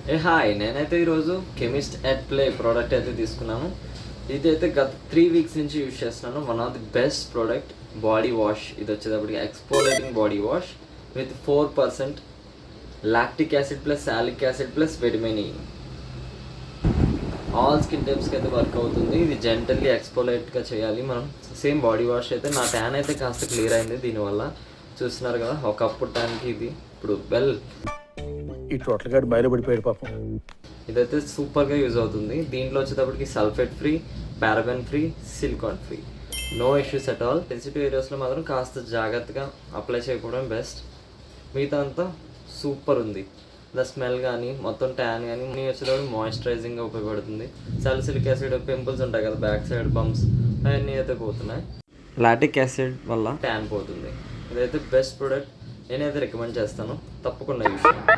Hi, నేనైతే ఈరోజు chemist at play product అయితే తీసుకున్నాను. ఇదైతే గత 3 వీక్స్ నుంచి యూజ్ చేస్తున్నాను. One of the best product body wash. ఇది వచ్చేటప్పటికి exfoliating body wash with 4% lactic acid plus salicylic acid plus vitamin E. All skin టైప్స్కి అయితే వర్క్ అవుతుంది. ఇది జెంటల్లీ ఎక్స్ఫోలియేట్గా చేయాలి మనం. సేమ్ బాడీ వాష్ అయితే నా ట్యాన్ అయితే కాస్త క్లియర్ అయింది దీనివల్ల. చూస్తున్నారు కదా, ఒకప్పుడు ట్యాన్కి ఇది ఇప్పుడు ఈ టోటల్ గా బయలుపడిపోయాడు పాపం. ఇదైతే సూపర్గా యూజ్ అవుతుంది. దీంట్లో వచ్చేటప్పటికి sulphate free, paraben free, silicone free, no issues at all. Sensitive ఏరియాస్లో మాత్రం కాస్త జాగ్రత్తగా అప్లై చేయకపోవడం బెస్ట్. మిగతా అంతా సూపర్ ఉంది. ద స్మెల్ కానీ మొత్తం ట్యాన్ కానీ వచ్చేటప్పుడు మాయిశ్చరైజింగ్గా ఉపయోగపడుతుంది. సాలిసిలిక్ యాసిడ్ పింపుల్స్ ఉంటాయి కదా, బ్యాక్ సైడ్ బంప్స్ అవన్నీ అయితే పోతున్నాయి. లాటిక్ యాసిడ్ వల్ల ట్యాన్ పోతుంది. ఇదైతే బెస్ట్ ప్రోడక్ట్, నేనైతే రికమెండ్ చేస్తాను. తప్పకుండా యూజ్ చేయండి.